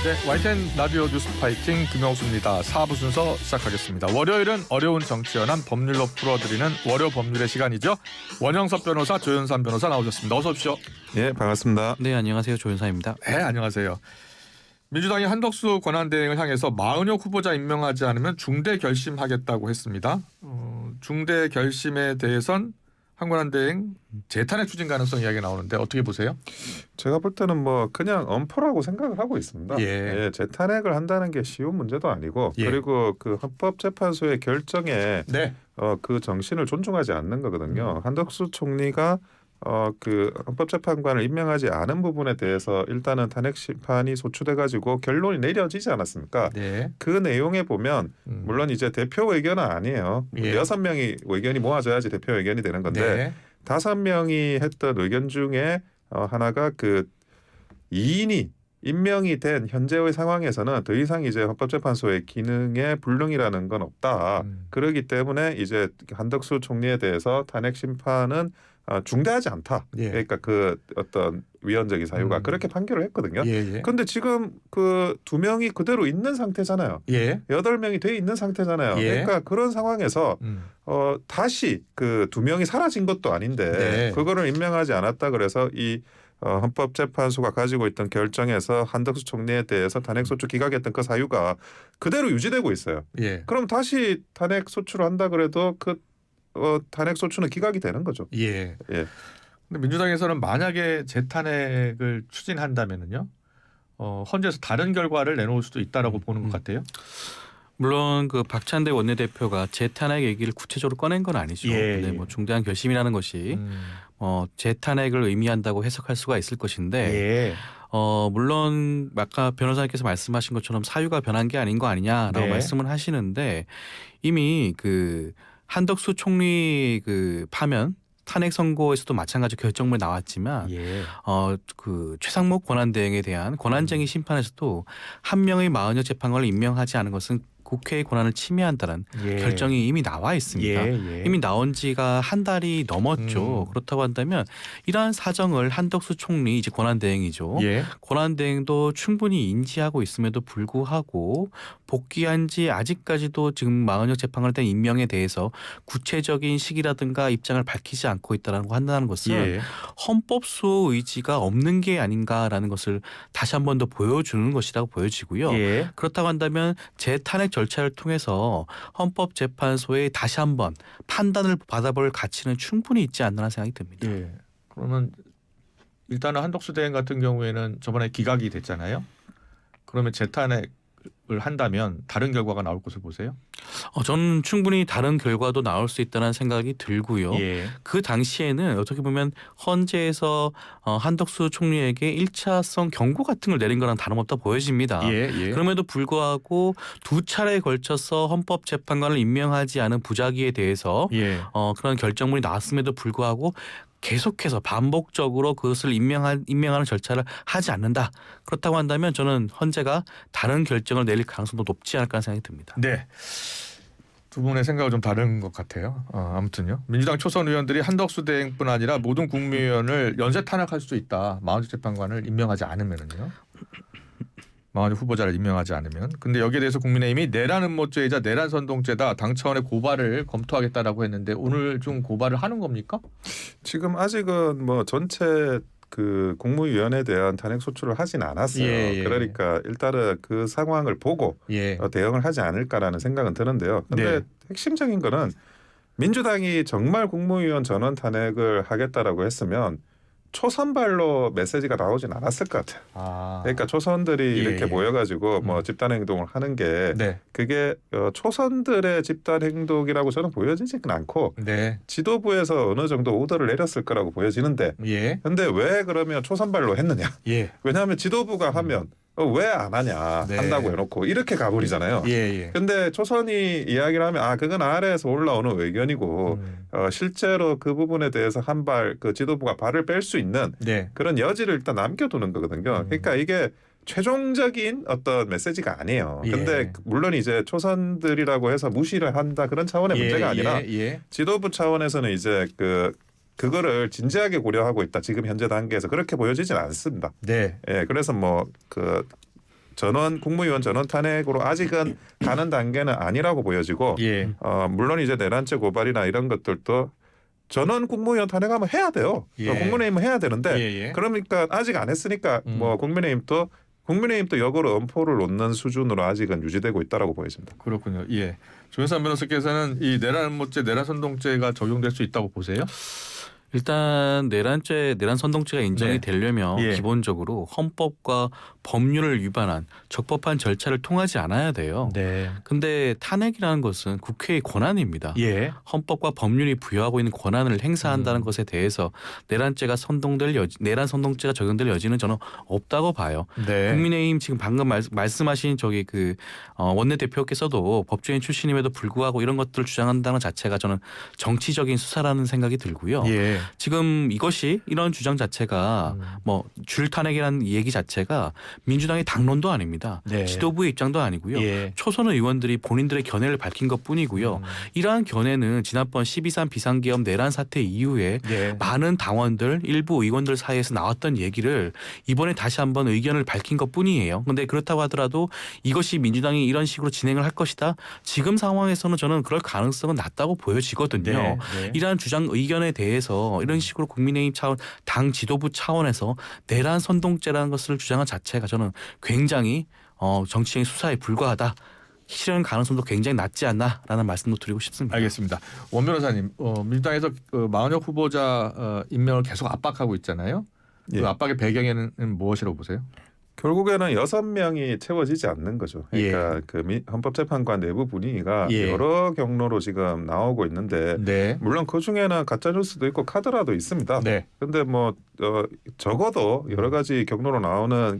네, YTN 라디오 뉴스 파이팅 김영수입니다. 4부 순서 시작하겠습니다. 월요일은 어려운 정치 현안 법률로 풀어드리는 월요 법률의 시간이죠. 원영섭 변호사, 조윤선 변호사 나오셨습니다. 어서 오십시오. 예, 반갑습니다. 네, 안녕하세요. 조윤사입니다. 네, 안녕하세요. 민주당이 한덕수 권한대행을 향해서 마은혁 후보자 임명하지 않으면 중대 결심하겠다고 했습니다. 중대 결심에 대해선 한 권한대행 재탄핵 추진 가능성 이야기 나오는데 어떻게 보세요? 제가 볼 때는 뭐 그냥 엄포라고 생각을 하고 있습니다. 예. 재탄핵을 한다는 게 쉬운 문제도 아니고 예. 그리고 그 헌법재판소의 결정에 네. 그 정신을 존중하지 않는 거거든요. 한덕수 총리가 그 헌법재판관을 임명하지 않은 부분에 대해서 일단은 탄핵 심판이 소추돼 가지고 결론이 내려지지 않았습니까? 네. 그 내용에 보면 물론 이제 대표 의견은 아니에요. 예. 6명이 의견이 모아져야지 대표 의견이 되는 건데 네. 5명이 했던 의견 중에 하나가 그 2인이 임명이 된 현재의 상황에서는 더 이상 이제 헌법재판소의 기능에 불능이라는 건 없다. 그렇기 때문에 이제 한덕수 총리에 대해서 탄핵 심판은 중대하지 않다. 예. 그러니까 그 어떤 위헌적인 사유가 그렇게 판결을 했거든요. 예. 그런데 지금 그 2명이 그대로 있는 상태잖아요. 예. 8명이 돼 있는 상태잖아요. 예. 그러니까 그런 상황에서 다시 그 2명이 사라진 것도 아닌데 네. 그거를 임명하지 않았다 그래서 이 헌법재판소가 가지고 있던 결정에서 한덕수 총리에 대해서 탄핵소추 기각했던 그 사유가 그대로 유지되고 있어요. 예. 그럼 다시 탄핵소추를 한다 그래도 그 탄핵소추는 기각이 되는 거죠. 예. 예. 근데 민주당에서는 만약에 재탄핵을 추진한다면은요, 헌재에서 다른 결과를 내놓을 수도 있다라고 보는 것 같아요. 물론 그 박찬대 원내대표가 재탄핵 얘기를 구체적으로 꺼낸 건 아니죠. 예, 근데 예. 뭐 중대한 결심이라는 것이 재탄핵을 의미한다고 해석할 수가 있을 것인데 예. 물론 아까 변호사님께서 말씀하신 것처럼 사유가 변한 게 아닌 거 아니냐라고 네. 말씀을 하시는데 이미 그 한덕수 총리 그 파면 탄핵 선고에서도 마찬가지 결정문이 나왔지만 예. 그 최상목 권한대행에 대한 권한쟁의 심판에서도 한 명의 마은혁 재판관을 임명하지 않은 것은 국회의 권한을 침해한다는 예. 결정이 이미 나와 있습니다. 예. 이미 나온 지가 한 달이 넘었죠. 그렇다고 한다면 이러한 사정을 한덕수 총리 이제 권한대행이죠. 예. 권한대행도 충분히 인지하고 있음에도 불구하고 복귀한 지 아직까지도 지금 마은혁 재판관에 대한 임명에 대해서 구체적인 시기라든가 입장을 밝히지 않고 있다는 거 한다는 것은 예. 헌법소 의지가 없는 게 아닌가라는 것을 다시 한 번 더 보여주는 것이라고 보여지고요. 예. 그렇다고 한다면 재탄핵 절차를 통해서 헌법재판소에 다시 한번 판단을 받아볼 가치는 충분히 있지 않나 생각이 듭니다. 예. 그러면 일단은 한덕수 대행 같은 경우에는 저번에 기각이 됐잖아요. 그러면 재탄핵을 한다면 다른 결과가 나올 것을 보세요? 저는 충분히 다른 결과도 나올 수 있다는 생각이 들고요. 예. 그 당시에는 어떻게 보면 헌재에서 한덕수 총리에게 1차성 경고 같은 걸 내린 거랑 다름없다 보여집니다. 예. 그럼에도 불구하고 두 차례에 걸쳐서 헌법재판관을 임명하지 않은 부작위에 대해서 예. 그런 결정문이 나왔음에도 불구하고 계속해서 반복적으로 그것을 임명하는 절차를 하지 않는다. 그렇다고 한다면 저는 헌재가 다른 결정을 내릴 가능성도 높지 않을까 생각이 듭니다. 네. 두 분의 생각은 좀 다른 것 같아요. 아무튼요. 민주당 초선 의원들이 한덕수 대행뿐 아니라 모든 국무위원을 연쇄 탄핵할 수도 있다. 마은혁 재판관을 임명하지 않으면은요. 마은혁 후보자를 임명하지 않으면. 근데 여기에 대해서 국민의힘이 내란 음모죄이자 내란 선동죄다. 당 차원의 고발을 검토하겠다라고 했는데 오늘 좀 고발을 하는 겁니까? 지금 아직은 뭐 전체 그 국무위원에 대한 탄핵 소추를 하진 않았어요. 예. 그러니까 일단은 그 상황을 보고 예. 대응을 하지 않을까라는 생각은 드는데요. 근데 네. 핵심적인 거는 민주당이 정말 국무위원 전원 탄핵을 하겠다라고 했으면 초선발로 메시지가 나오진 않았을 것 같아요. 그러니까 초선들이 이렇게 모여가지고 뭐 집단 행동을 하는 게 네. 그게 초선들의 집단 행동이라고 저는 보여지지는 않고 네. 지도부에서 어느 정도 오더를 내렸을 거라고 보여지는데 예. 근데 왜 그러면 초선발로 했느냐? 예. 왜냐하면 지도부가 하면 왜 안 하냐 네. 한다고 해놓고 이렇게 가버리잖아요. 예. 근데 초선이 이야기를 하면 그건 아래에서 올라오는 의견이고 실제로 그 부분에 대해서 한 발 그 지도부가 발을 뺄 수 있는 네. 그런 여지를 일단 남겨두는 거거든요. 그러니까 이게 최종적인 어떤 메시지가 아니에요. 근데 물론 이제 초선들이라고 해서 무시를 한다 그런 차원의 문제가 아니라 지도부 차원에서는 이제 그거를 진지하게 고려하고 있다. 지금 현재 단계에서 그렇게 보여지진 않습니다. 네. 예, 그래서 뭐 국무위원 전원 탄핵으로 아직은 가는 단계는 아니라고 보여지고 예. 물론 이제 내란죄 고발이나 이런 것들도 전원 국무위원 탄핵하면 해야 돼요. 예. 국민의힘은 해야 되는데 예. 그러니까 아직 안 했으니까 뭐 국민의힘도 역으로 엄포를 놓는 수준으로 아직은 유지되고 있다라고 보여집니다. 그렇군요. 예. 조현삼 변호사께서는 이 내란음모죄, 내란선동죄가 적용될 수 있다고 보세요? 일단 내란 선동죄가 인정이 네. 되려면 예. 기본적으로 헌법과 법률을 위반한 적법한 절차를 통하지 않아야 돼요. 네. 근데 탄핵이라는 것은 국회의 권한입니다. 예. 헌법과 법률이 부여하고 있는 권한을 행사한다는 것에 대해서 내란 선동죄가 적용될 여지는 저는 없다고 봐요. 네. 국민의힘 지금 방금 말씀하신 저기 원내대표께서도 법조인 출신임에도 불구하고 이런 것들을 주장한다는 자체가 저는 정치적인 수사라는 생각이 들고요. 예. 지금 이런 주장 자체가 뭐 줄탄핵이라는 얘기 자체가 민주당의 당론도 아닙니다. 네. 지도부의 입장도 아니고요. 예. 초선 의원들이 본인들의 견해를 밝힌 것뿐이고요. 이러한 견해는 지난번 12.3 비상계엄 내란 사태 이후에 예. 많은 당원들, 일부 의원들 사이에서 나왔던 얘기를 이번에 다시 한번 의견을 밝힌 것뿐이에요. 그런데 그렇다고 하더라도 이것이 민주당이 이런 식으로 진행을 할 것이다. 지금 상황에서는 저는 그럴 가능성은 낮다고 보여지거든요. 네. 이러한 주장 의견에 대해서 이런 식으로 국민의힘 차원, 당 지도부 차원에서 내란 선동죄라는 것을 주장한 자체가 저는 굉장히 정치적인 수사에 불과하다. 실현 가능성도 굉장히 낮지 않나라는 말씀도 드리고 싶습니다. 알겠습니다. 원 변호사님, 민주당에서 마은혁 후보자 임명을 계속 압박하고 있잖아요. 예. 그 압박의 배경에는 무엇이라고 보세요? 결국에는 6명이 채워지지 않는 거죠. 그러니까 헌법재판관 내부 분위기가 예. 여러 경로로 지금 나오고 있는데 네. 물론 그 중에는 가짜 뉴스도 있고 카더라도 있습니다. 네. 근데 뭐 적어도 여러 가지 경로로 나오는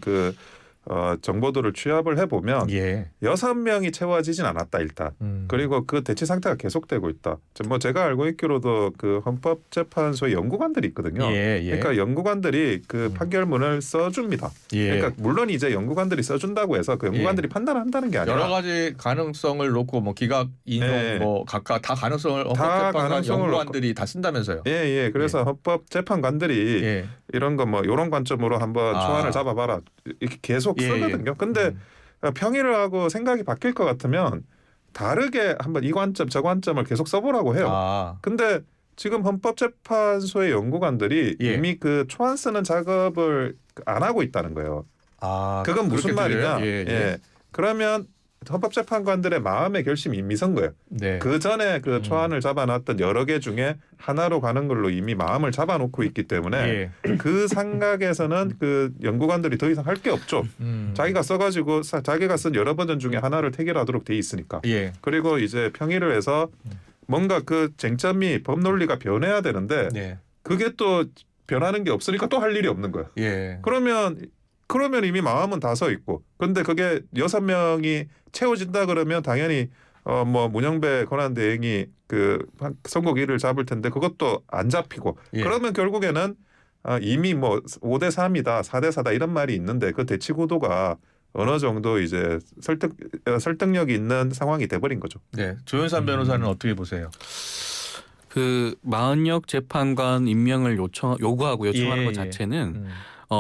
정보들을 취합을 해보면 예. 6명이 채워지진 않았다 일단. 그리고 그 대치 상태가 계속되고 있다. 뭐 제가 알고 있기로도 그 헌법재판소의 연구관들이 있거든요. 예. 그러니까 연구관들이 그 판결문을 써줍니다. 예. 그러니까 물론 이제 연구관들이 써준다고 해서 그 연구관들이 판단한다는 게 아니라 여러 가지 가능성을 놓고 뭐 기각, 인용, 네. 뭐 각각 다 가능성을 다 헌법재판관 가능성을 연구관들이 다 쓴다면서요? 예. 그래서 헌법재판관들이 예. 이런 거 뭐 이런 관점으로 한번 초안을 잡아봐라 이렇게 계속 예. 쓰거든요. 근데 평의를 하고 생각이 바뀔 것 같으면 다르게 한번 이 관점 저 관점을 계속 써보라고 해요. 근데 지금 헌법재판소의 연구관들이 예. 이미 그 초안 쓰는 작업을 안 하고 있다는 거예요. 그건 무슨 그렇게 말이냐? 들려요? 예. 그러면 헌법재판관들의 마음의 결심이 이미 선 거예요. 네. 그 전에 그 초안을 잡아놨던 여러 개 중에 하나로 가는 걸로 이미 마음을 잡아놓고 있기 때문에 예. 그 생각에서는 그 연구관들이 더 이상 할 게 없죠. 자기가 써가지고 자기가 쓴 여러 버전 중에 하나를 태결하도록 돼 있으니까. 예. 그리고 이제 평의를 해서 뭔가 그 쟁점이 법 논리가 변해야 되는데 네. 그게 또 변하는 게 없으니까 또 할 일이 없는 거예요. 예. 그러면 이미 마음은 다 서 있고, 근데 그게 6명이 채워진다 그러면 당연히 뭐 문영배 권한대행이 그 선고기를 잡을 텐데 그것도 안 잡히고, 예. 그러면 결국에는 이미 뭐 5대 3이다, 4대 4다 이런 말이 있는데 그 대치 구도가 어느 정도 이제 설득력이 있는 상황이 돼버린 거죠. 네. 조현삼 변호사는 어떻게 보세요? 그 마은혁 재판관 임명을 요구하고 요청하는 예, 것 자체는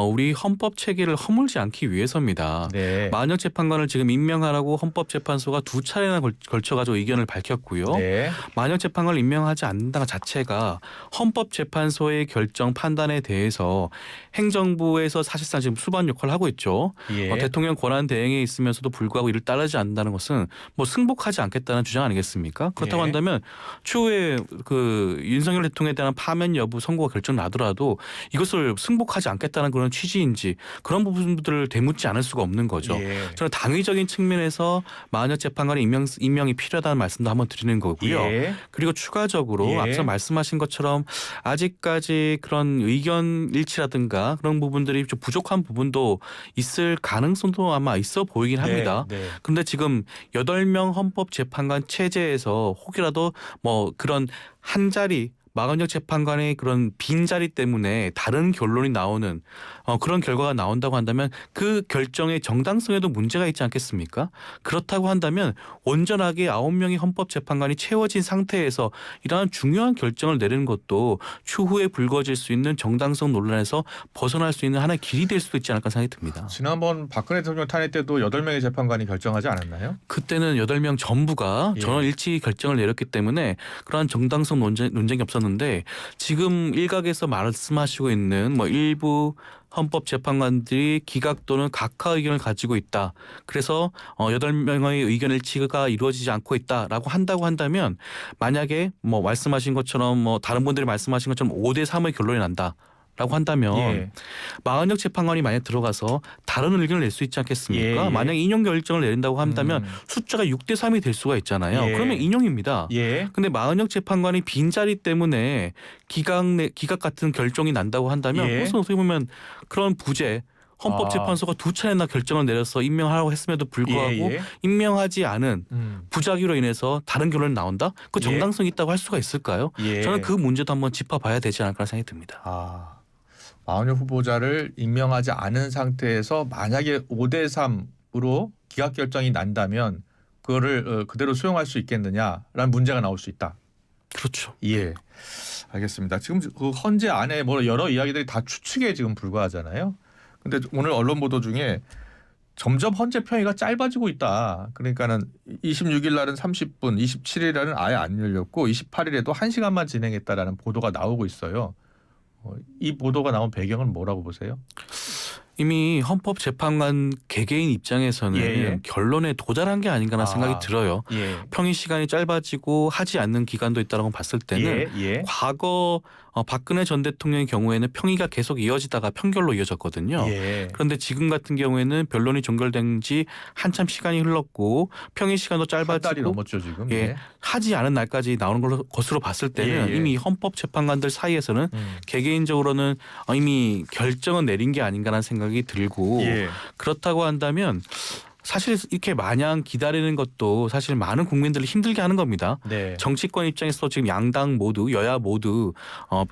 우리 헌법 체계를 허물지 않기 위해서입니다. 네. 마은혁 재판관을 지금 임명하라고 헌법재판소가 2차례나 걸쳐가지고 의견을 밝혔고요. 네. 마은혁 재판관을 임명하지 않는다는 자체가 헌법재판소의 결정 판단에 대해서 행정부에서 사실상 지금 수반 역할을 하고 있죠. 예. 대통령 권한 대행에 있으면서도 불구하고 이를 따르지 않는다는 것은 뭐 승복하지 않겠다는 주장 아니겠습니까? 그렇다고 예. 한다면 추후에 그 윤석열 대통령에 대한 파면 여부 선고가 결정 나더라도 이것을 승복하지 않겠다는 그런 취지인지 그런 부분들을 되묻지 않을 수가 없는 거죠. 예. 저는 당위적인 측면에서 마은혁 재판관의 임명이 필요하다는 말씀도 한번 드리는 거고요. 예. 그리고 추가적으로 예. 앞서 말씀하신 것처럼 아직까지 그런 의견 일치라든가 그런 부분들이 좀 부족한 부분도 있을 가능성도 아마 있어 보이긴 합니다. 네. 근데 지금 8명 헌법재판관 체제에서 혹이라도 뭐 그런 한 자리 마건혁 재판관의 그런 빈자리 때문에 다른 결론이 나오는 그런 결과가 나온다고 한다면 그 결정의 정당성에도 문제가 있지 않겠습니까? 그렇다고 한다면 온전하게 9명의 헌법재판관이 채워진 상태에서 이러한 중요한 결정을 내리는 것도 추후에 불거질 수 있는 정당성 논란에서 벗어날 수 있는 하나의 길이 될 수도 있지 않을까 생각이 듭니다. 지난번 박근혜 대통령 탄핵 때도 8명의 재판관이 결정하지 않았나요? 그때는 8명 전부가 예. 전원 일치 결정을 내렸기 때문에 그러한 정당성 논쟁이 없었는데 지금 일각에서 말씀하시고 있는 뭐 일부 헌법재판관들이 기각 또는 각하 의견을 가지고 있다. 그래서 8명의 의견 일치가 이루어지지 않고 있다라고 한다고 한다면 만약에 뭐 말씀하신 것처럼 뭐 다른 분들이 말씀하신 것처럼 5대 3의 결론이 난다. 라고 한다면 예. 마건혁 재판관이 만약 들어가서 다른 의견을 낼 수 있지 않겠습니까? 예. 만약 인용 결정을 내린다고 한다면 숫자가 6대 3이 될 수가 있잖아요. 예. 그러면 인용입니다. 예. 근데 마건혁 재판관이 빈자리 때문에 기각 같은 결정이 난다고 한다면 예. 그것은 어떻게 보면 그런 부재 헌법재판소가 2차례나 결정을 내려서 임명하라고 했음에도 불구하고 예. 임명하지 않은 음. 부작위로 인해서 다른 결론이 나온다? 그 예. 정당성이 있다고 할 수가 있을까요? 예. 저는 그 문제도 한번 짚어봐야 되지 않을까 생각이 듭니다. 마건혁 후보자를 임명하지 않은 상태에서 만약에 5대 3으로 기각 결정이 난다면 그거를 그대로 수용할 수 있겠느냐라는 문제가 나올 수 있다. 그렇죠. 예, 알겠습니다. 지금 그 헌재 안에 뭐 여러 이야기들이 다 추측에 지금 불과하잖아요. 근데 오늘 언론 보도 중에 점점 헌재 평의가 짧아지고 있다. 그러니까는 26일 날은 30분, 27일 날은 아예 안 열렸고 28일에도 1시간만 진행했다라는 보도가 나오고 있어요. 이 보도가 나온 배경은 뭐라고 보세요? 이미 헌법재판관 개개인 입장에서는 예. 결론에 도달한 게 아닌가라는 생각이 들어요. 예. 평의 시간이 짧아지고 하지 않는 기간도 있다고 봤을 때는 예. 과거 박근혜 전 대통령의 경우에는 평의가 계속 이어지다가 판결로 이어졌거든요. 예. 그런데 지금 같은 경우에는 변론이 종결된 지 한참 시간이 흘렀고 평의 시간도 한 달이 짧아지고 넘었죠 지금. 예. 하지 않은 날까지 나오는 것으로 봤을 때는 예. 이미 헌법재판관들 사이에서는 개개인적으로는 이미 결정은 내린 게 아닌가라는 생각이 들고 예. 그렇다고 한다면 사실 이렇게 마냥 기다리는 것도 사실 많은 국민들을 힘들게 하는 겁니다. 네. 정치권 입장에서 지금 양당 모두 여야 모두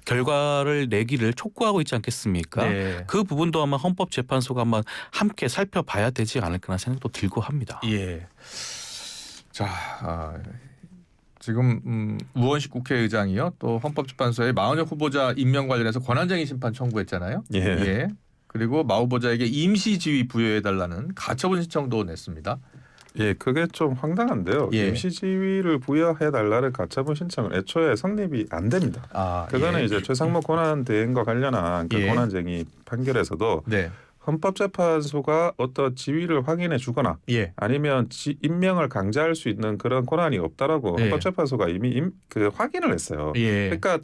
결과를 내기를 촉구하고 있지 않겠습니까? 네. 그 부분도 아마 헌법재판소가 한번 함께 살펴봐야 되지 않을까라는 생각도 들고 합니다. 예. 자, 지금 우원식 국회의장이요. 또 헌법재판소에 마건혁 후보자 임명 관련해서 권한쟁의 심판 청구했잖아요. 예. 그리고 마 후보자에게 임시 지위 부여해달라는 가처분 신청도 냈습니다. 예, 그게 좀 황당한데요. 예. 임시 지위를 부여해 달라는 가처분 신청은 애초에 성립이 안 됩니다. 그거는 예. 이제 최상목 권한 대행과 관련한 그 예. 권한쟁의 판결에서도 네. 헌법재판소가 어떤 지위를 확인해 주거나 예. 아니면 임명을 강제할 수 있는 그런 권한이 없다라고 예. 헌법재판소가 이미 확인을 했어요. 예. 그러니까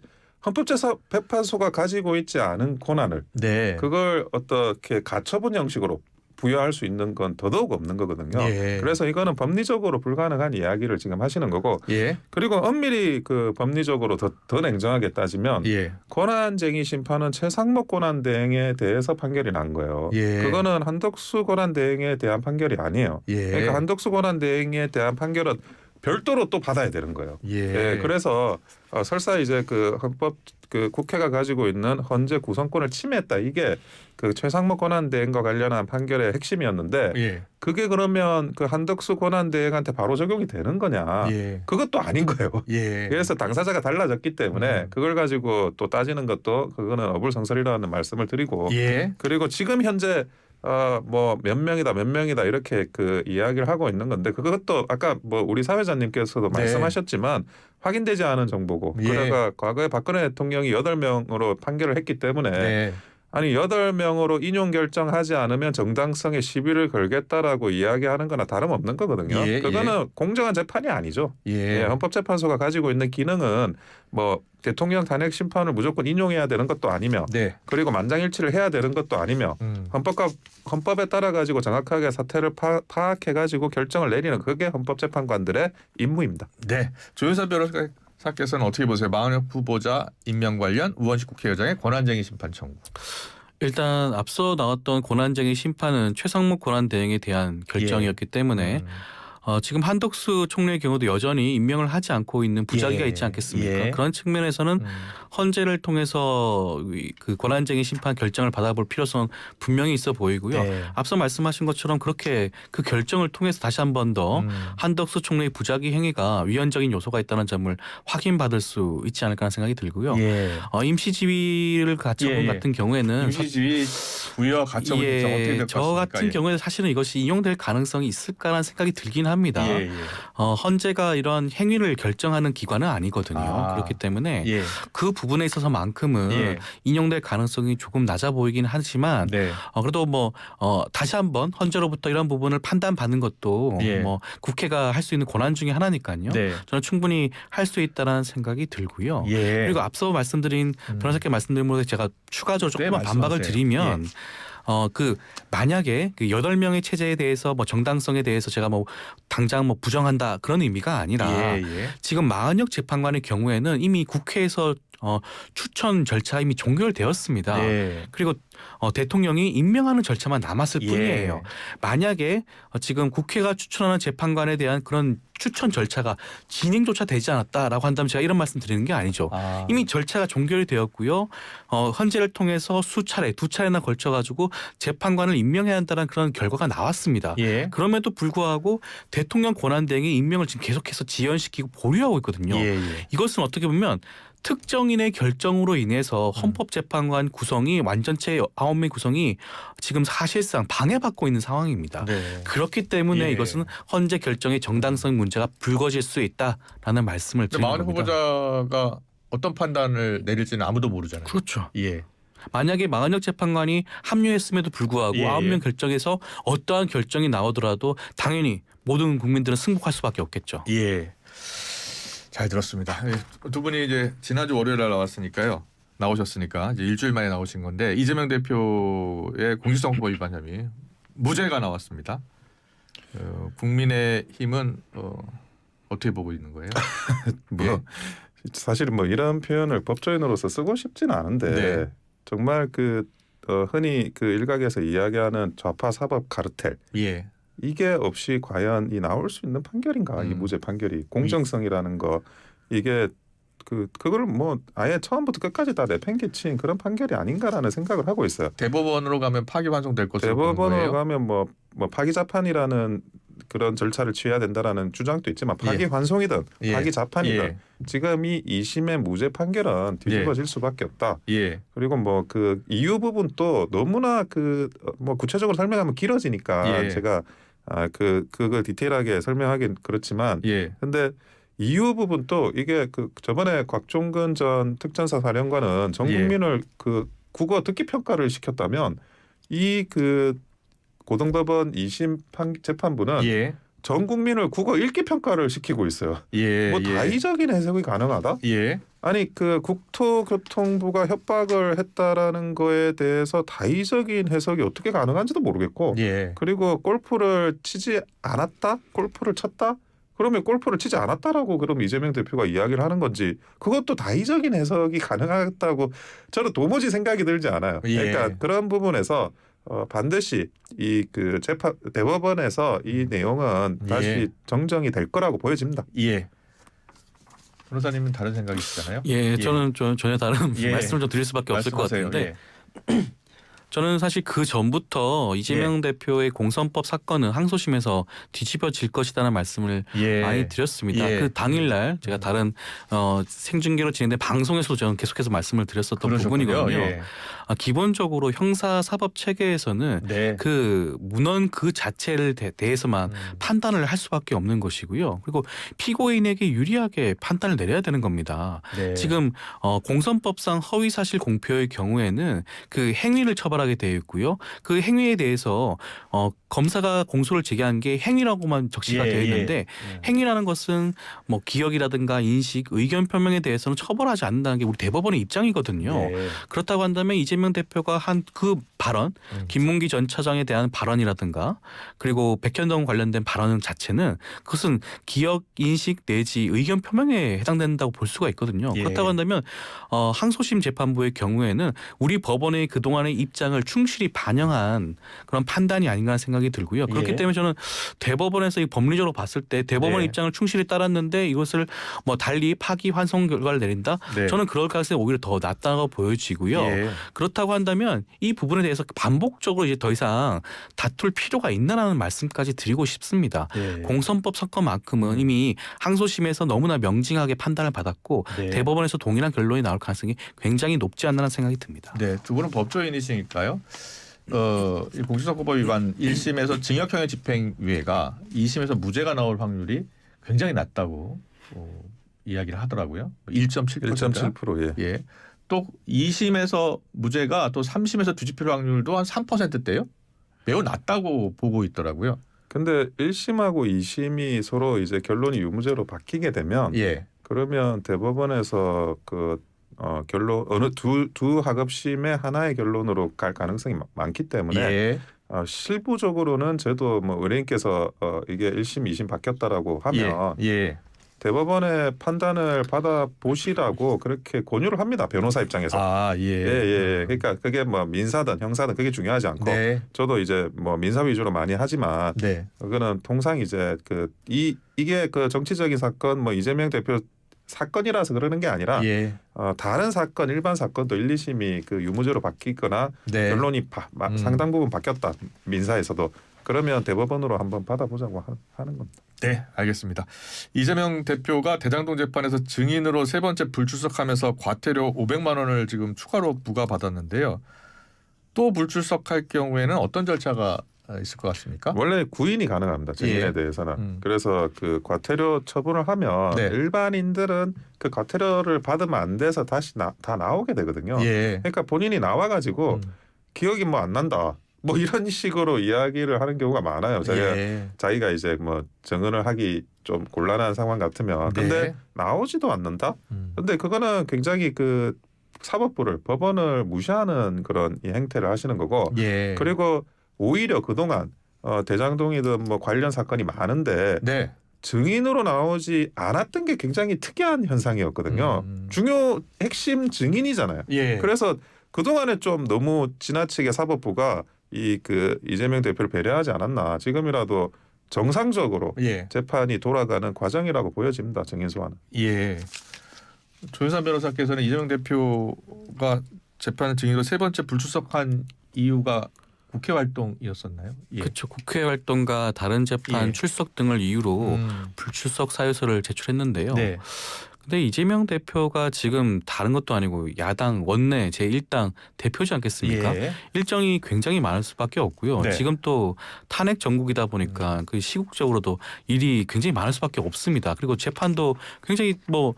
헌법재판소가 가지고 있지 않은 권한을 네. 그걸 어떻게 가처분 형식으로 부여할 수 있는 건 더더욱 없는 거거든요. 예. 그래서 이거는 법리적으로 불가능한 이야기를 지금 하시는 거고 예. 그리고 엄밀히 그 법리적으로 더 냉정하게 따지면 예. 권한쟁의 심판은 최상목 권한대행에 대해서 판결이 난 거예요. 예. 그거는 한덕수 권한대행에 대한 판결이 아니에요. 예. 그러니까 한덕수 권한대행에 대한 판결은 별도로 또 받아야 되는 거예요. 예. 그래서 설사 이제 그 국회가 가지고 있는 헌재 구성권을 침해했다. 이게 그 최상목 권한대행과 관련한 판결의 핵심이었는데 예. 그게 그러면 그 한덕수 권한대행한테 바로 적용이 되는 거냐? 예. 그것도 아닌 거예요. 예. 그래서 당사자가 달라졌기 때문에 그걸 가지고 또 따지는 것도 그거는 어불성설이라는 말씀을 드리고 예. 그리고 지금 현재 뭐 몇 명이다 이렇게 그 이야기를 하고 있는 건데 그것도 아까 뭐 우리 사회자님께서도 네. 말씀하셨지만 확인되지 않은 정보고 예. 그러니까 과거에 박근혜 대통령이 8명으로 판결을 했기 때문에 네. 아니 8명으로 인용 결정하지 않으면 정당성에 시비를 걸겠다라고 이야기하는 거나 다름없는 거거든요. 예, 그거는 공정한 재판이 아니죠. 예. 헌법재판소가 가지고 있는 기능은 뭐 대통령 탄핵 심판을 무조건 인용해야 되는 것도 아니며 네. 그리고 만장일치를 해야 되는 것도 아니며 헌법에 따라 가지고 정확하게 사태를 파악해 가지고 결정을 내리는 그게 헌법재판관들의 임무입니다. 네. 조윤선 변호사께서는 어떻게 보세요? 마건혁 후보자 임명 관련 우원식 국회의장의 권한쟁의 심판 청구. 일단 앞서 나왔던 권한쟁의 심판은 최상목 권한대행에 대한 결정이었기 때문에 지금 한덕수 총리의 경우도 여전히 임명을 하지 않고 있는 부작위가 예. 있지 않겠습니까? 예. 그런 측면에서는 헌재를 통해서 그 권한쟁의 심판 결정을 받아볼 필요성 분명히 있어 보이고요. 네. 앞서 말씀하신 것처럼 그렇게 그 결정을 통해서 다시 한 번 더 한덕수 총리의 부작위 행위가 위헌적인 요소가 있다는 점을 확인받을 수 있지 않을까 하는 생각이 들고요. 예. 임시지위를 가처분 예, 예. 같은 경우에는 임시지위 부여 가처분 일정 어떻게 될 것 저 같습니까? 같은 경우에 사실은 이것이 인용될 가능성이 있을까라는 생각이 들긴 합니다. 예, 예. 헌재가 이런 행위를 결정하는 기관은 아니거든요. 아. 그렇기 때문에 예. 그 부분에 있어서만큼은 예. 인용될 가능성이 조금 낮아 보이긴 하지만 네. 그래도 다시 한번 헌재로부터 이런 부분을 판단받는 것도 예. 국회가 할 수 있는 권한 중에 하나니까요. 네. 저는 충분히 할 수 있다는 생각이 들고요. 예. 그리고 앞서 말씀드린 변호사께 말씀드린 것에 제가 추가적으로 네, 조금만 반박을 말씀하세요. 드리면 만약에 그 8명의 체제에 대해서 정당성에 대해서 제가 당장 부정한다 그런 의미가 아니라 예, 예. 지금 마은혁 재판관의 경우에는 이미 국회에서 추천 절차가 이미 종결되었습니다. 네. 그리고 대통령이 임명하는 절차만 남았을 예. 뿐이에요. 만약에 지금 국회가 추천하는 재판관에 대한 그런 추천 절차가 진행조차 되지 않았다라고 한다면 제가 이런 말씀 드리는 게 아니죠. 아. 이미 절차가 종결이 되었고요. 헌재를 통해서 두 차례나 걸쳐가지고 재판관을 임명해야 한다는 그런 결과가 나왔습니다. 예. 그럼에도 불구하고 대통령 권한대행의 임명을 지금 계속해서 지연시키고 보류하고 있거든요. 예, 예. 이것은 어떻게 보면 특정인의 결정으로 인해서 헌법재판관 구성이 완전체 9명 구성이 지금 사실상 방해받고 있는 상황입니다. 네. 그렇기 때문에 예. 이것은 헌재 결정의 정당성 문제가 불거질 수 있다라는 말씀을 드리는 마흔 겁니다. 후보자가 어떤 판단을 내릴지는 아무도 모르잖아요. 그렇죠. 예. 만약에 마은혁 재판관이 합류했음에도 불구하고 예, 9명 결정에서 어떠한 결정이 나오더라도 당연히 모든 국민들은 승복할 수밖에 없겠죠. 예. 잘 들었습니다. 예, 두 분이 이제 지난주 월요일 날 나오셨으니까 이제 일주일 만에 나오신 건데 이재명 대표의 공직선거법 위반 혐의 무죄가 나왔습니다. 국민의힘은 어떻게 보고 있는 거예요? 예. 사실은 이런 표현을 법조인으로서 쓰고 싶지는 않은데 네. 정말 흔히 일각에서 이야기하는 좌파 사법 카르텔 예. 이게 없이 과연 이 나올 수 있는 판결인가 이 무죄 판결이 공정성이라는 거 이게 그걸 아예 처음부터 끝까지 다 내팽개친 그런 판결이 아닌가라는 생각을 하고 있어요. 대법원으로 가면 파기환송될 것으로 보는 대법원으로 거예요? 가면 파기자판이라는 그런 절차를 취해야 된다라는 주장도 있지만 파기환송이든 예. 파기자판이든 예. 지금 이 2심의 무죄 판결은 뒤집어질 수밖에 없다. 예. 그리고 그 이유 부분도 너무나 구체적으로 설명하면 길어지니까 예. 제가 그걸 디테일하게 설명하긴 그렇지만 예. 근데 이유 부분도 이게 저번에 곽종근 전 특전사 사령관은 전 국민을 국어 듣기 평가를 시켰다면 이 고등법원 2심 재판부는 예. 전 국민을 국어 읽기 평가를 시키고 있어요. 예. 다의적인 해석이 가능하다? 예. 아니 국토교통부가 협박을 했다라는 거에 대해서 다의적인 해석이 어떻게 가능한지도 모르겠고 예. 그리고 골프를 치지 않았다? 골프를 쳤다? 그러면 골프를 치지 않았다라고 그럼 이재명 대표가 이야기를 하는 건지 그것도 다의적인 해석이 가능하다고 저는 도무지 생각이 들지 않아요. 예. 그러니까 그런 부분에서 반드시 대법원에서 이 내용은 다시 정정이 될 거라고 보여집니다. 예. 변호사님은 다른 생각이시잖아요. 예, 저는 전혀 다른 예. 말씀을 좀 드릴 수밖에 없을 것 말씀하세요. 같은데 예. 저는 사실 그 전부터 이재명 대표의 공선법 사건은 항소심에서 뒤집어질 것이라는 말씀을 예. 많이 드렸습니다. 예. 그 당일날 제가 다른 생중계로 진행된 방송에서도 저는 계속해서 말씀을 드렸었던 그러셨군요. 부분이거든요. 예. 기본적으로 형사 사법 체계에서는 네. 그 문헌 그 자체를 대해서만 판단을 할 수밖에 없는 것이고요. 그리고 피고인에게 유리하게 판단을 내려야 되는 겁니다. 네. 지금 공선법상 허위사실 공표의 경우에는 그 행위를 처벌하게 되어 있고요. 그 행위에 대해서 검사가 공소를 제기한 게 행위라고만 적시가 되어 있는데 행위라는 것은 기억이라든가 인식, 의견 표명에 대해서는 처벌하지 않는다는 게 우리 대법원의 입장이거든요. 네. 그렇다고 한다면 이재명 대표가 한 그 발언, 김문기 전 차장에 대한 발언이라든가 그리고 백현동 관련된 발언 자체는 그것은 기억, 인식 내지 의견 표명에 해당된다고 볼 수가 있거든요. 예. 그렇다고 한다면 항소심 재판부의 경우에는 우리 법원의 그동안의 입장 입장을 충실히 반영한 그런 판단이 아닌가 하는 생각이 들고요. 그렇기 예. 때문에 저는 대법원에서 이 법리적으로 봤을 때 대법원 네. 입장을 충실히 따랐는데 이것을 뭐 달리 파기 환송 결과를 내린다. 네. 저는 그럴 가능성이 오히려 더 낮다고 보여지고요. 예. 그렇다고 한다면 이 부분에 대해서 반복적으로 이제 더 이상 다툴 필요가 있나라는 말씀까지 드리고 싶습니다. 예. 공선법 사건만큼은 이미 항소심에서 너무나 명징하게 판단을 받았고 네. 대법원에서 동일한 결론이 나올 가능성이 굉장히 높지 않나라는 생각이 듭니다. 네, 두 분은 법조인이시니까요. 이 공직선거법 위반 1심에서 징역형의 집행유예가 2심에서 무죄가 나올 확률이 굉장히 낮다고 이야기를 하더라고요. 1.7%. 1.7% 예. 예. 또 2심에서 무죄가 또 3심에서 뒤집힐 확률도 한 3%대요. 매우 낮다고 보고 있더라고요. 근데 1심하고 2심이 서로 이제 결론이 유무죄로 바뀌게 되면 예. 그러면 대법원에서 결론 어느 두 하급심의 하나의 결론으로 갈 가능성이 많기 때문에 예. 실부적으로는 저도 뭐 의뢰인께서 이게 1심, 2심 바뀌었다라고 하면 예. 대법원의 판단을 받아 보시라고 그렇게 권유를 합니다. 변호사 입장에서. 아, 예. 예. 그러니까 그게 뭐 민사든 형사든 그게 중요하지 않고 네. 저도 이제 뭐 민사 위주로 많이 하지만 네. 그거는 통상 이제 이게 그 정치적인 사건 뭐 이재명 대표 사건이라서 그러는 게 아니라 예. 다른 사건 일반 사건도 1, 2심이 그 유무죄로 바뀌거나 네. 결론이 상당 부분 바뀌었다 민사에서도 그러면 대법원으로 한번 받아보자고 하는 겁니다. 네, 알겠습니다. 이재명 대표가 대장동 재판에서 증인으로 세 번째 불출석하면서 과태료 500만 원을 지금 추가로 부과받았는데요. 또 불출석할 경우에는 어떤 절차가 있을 것 같습니까? 원래 구인이 가능합니다. 증인에 예. 대해서는. 그래서 그 과태료 처분을 하면 네. 일반인들은 그 과태료를 받으면 안 돼서 다시 다 나오게 되거든요. 예. 그러니까 본인이 나와가지고 기억이 뭐 안 난다. 뭐 이런 식으로 이야기를 하는 경우가 많아요. 자기가 이제 뭐 증언을 하기 좀 곤란한 상황 같으면. 근데 네. 나오지도 않는다. 근데 그거는 굉장히 그 사법부를 법원을 무시하는 그런 이 행태를 하시는 거고. 예. 그리고 오히려 그동안 대장동이든 뭐 관련 사건이 많은데 네. 증인으로 나오지 않았던 게 굉장히 특이한 현상이었거든요. 중요 핵심 증인이잖아요. 예. 그래서 그동안에 좀 너무 지나치게 사법부가 이재명 대표를 배려하지 않았나. 지금이라도 정상적으로 예. 재판이 돌아가는 과정이라고 보여집니다. 증인 소환은. 예. 조윤선 변호사께서는 이재명 대표가 재판 증인으로 세 번째 불출석한 이유가 국회 활동이었었나요? 예. 그렇죠. 국회 활동과 다른 재판 예. 출석 등을 이유로 불출석 사유서를 제출했는데요. 네. 근데 이재명 대표가 지금 다른 것도 아니고 야당 원내 제1당 대표지 않겠습니까? 예. 일정이 굉장히 많을 수밖에 없고요. 네. 지금 또 탄핵 정국이다 보니까 그 시국적으로도 일이 굉장히 많을 수밖에 없습니다. 그리고 재판도 굉장히 뭐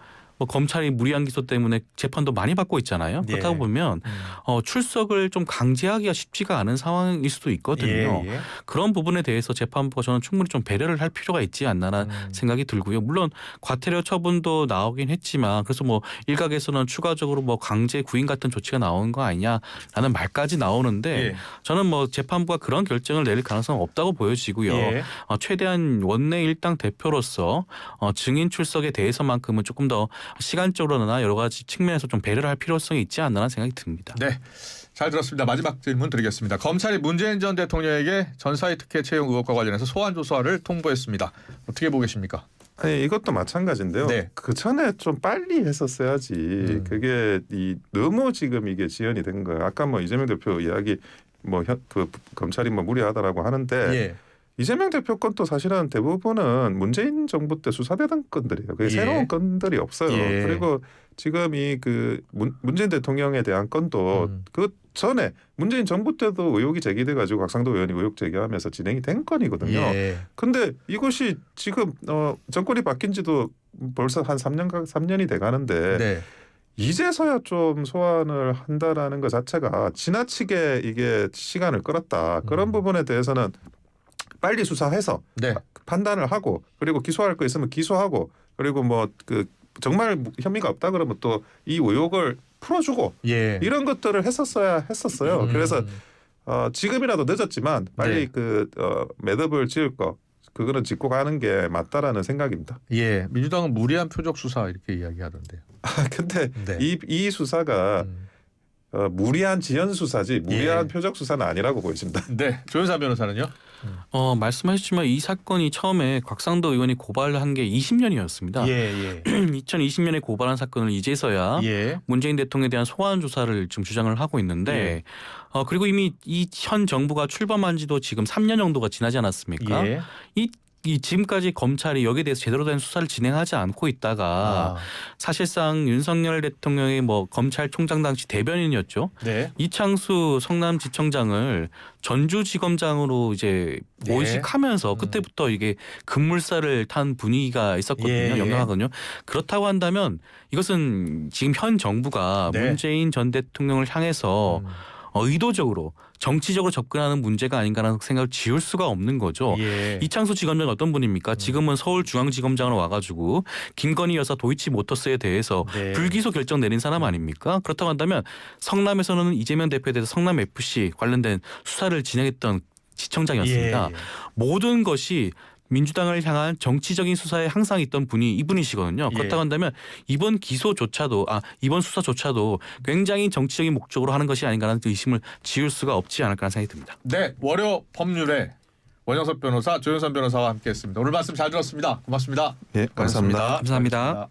검찰이 무리한 기소 때문에 재판도 많이 받고 있잖아요. 예. 그렇다고 보면 출석을 좀 강제하기가 쉽지가 않은 상황일 수도 있거든요. 예. 그런 부분에 대해서 재판부가 저는 충분히 좀 배려를 할 필요가 있지 않나라는 생각이 들고요. 물론 과태료 처분도 나오긴 했지만 그래서 뭐 일각에서는 추가적으로 뭐 강제 구인 같은 조치가 나오는 거 아니냐라는 말까지 나오는데 예. 저는 뭐 재판부가 그런 결정을 내릴 가능성은 없다고 보여지고요. 예. 최대한 원내 일당 대표로서 증인 출석에 대해서만큼은 조금 더 시간적으로나 여러 가지 측면에서 좀 배려를 할 필요성이 있지 않나라는 생각이 듭니다. 네. 잘 들었습니다. 마지막 질문 드리겠습니다. 검찰이 문재인 전 대통령에게 전사의 특혜 채용 의혹과 관련해서 소환 조사를 통보했습니다. 어떻게 보고 계십니까? 아니 이것도 마찬가지인데요. 네. 그 전에 좀 빨리 했었어야지. 그게 너무 지금 이게 지연이 된 거예요. 아까 뭐 이재명 대표 이야기 검찰이 뭐 무리하다라고 하는데 예. 이재명 대표 건도 사실은 대부분은 문재인 정부 때 수사되던 건들이에요. 그게 예. 새로운 건들이 없어요. 예. 그리고 지금 문재인 대통령에 대한 건도 그 전에 문재인 정부 때도 의혹이 제기돼 가지고 곽상도 의원이 의혹 제기하면서 진행이 된 건이거든요. 예. 근데 이것이 지금 정권이 바뀐 지도 벌써 한 3년이 돼 가는데 네. 이제서야 좀 소환을 한다라는 것 자체가 지나치게 이게 시간을 끌었다. 그런 부분에 대해서는 빨리 수사해서 네. 판단을 하고 그리고 기소할 거 있으면 기소하고 그리고 뭐 정말 혐의가 없다 그러면 또 이 의혹을 풀어주고 예. 이런 것들을 했었어요. 그래서 지금이라도 늦었지만 빨리 네. 매듭을 지을 거 그거는 짚고 가는 게 맞다라는 생각입니다. 예. 민주당은 무리한 표적 수사 이렇게 이야기하던데요. 근데 네. 이 수사가 무리한 지연 수사지 무리한 예. 표적 수사는 아니라고 보여집니다. 네, 조윤사 변호사는요? 말씀하셨지만 이 사건이 처음에 곽상도 의원이 고발한 게 20년이었습니다. 예. 2020년에 고발한 사건을 이제서야 예. 문재인 대통령에 대한 소환 조사를 지금 주장을 하고 있는데 그리고 이미 이 현 정부가 출범한 지도 지금 3년 정도가 지나지 않았습니까? 예. 이 지금까지 검찰이 여기에 대해서 제대로 된 수사를 진행하지 않고 있다가 사실상 윤석열 대통령의 뭐 검찰총장 당시 대변인이었죠. 네. 이창수 성남지청장을 전주지검장으로 이제 네. 모식하면서 그때부터 이게 급물살을 탄 분위기가 있었거든요. 예. 영향하거든요. 그렇다고 한다면 이것은 지금 현 정부가 네. 문재인 전 대통령을 향해서 의도적으로 정치적으로 접근하는 문제가 아닌가라는 생각을 지울 수가 없는 거죠. 예. 이창수 지검장이 어떤 분입니까? 지금은 서울중앙지검장으로 와가지고 김건희 여사 도이치모터스에 대해서 네. 불기소 결정 내린 사람 아닙니까? 그렇다고 한다면 성남에서는 이재명 대표에 대해서 성남FC 관련된 수사를 진행했던 지청장이었습니다. 예. 모든 것이 민주당을 향한 정치적인 수사에 항상 있던 분이 이분이시거든요. 그렇다고 예. 한다면 이번 수사조차도 굉장히 정치적인 목적으로 하는 것이 아닌가라는 의심을 지울 수가 없지 않을까라는 생각이 듭니다. 네, 월요 법률의 원영섭 변호사, 조윤선 변호사와 함께했습니다. 오늘 말씀 잘 들었습니다. 고맙습니다. 예, 감사합니다. 감사합니다.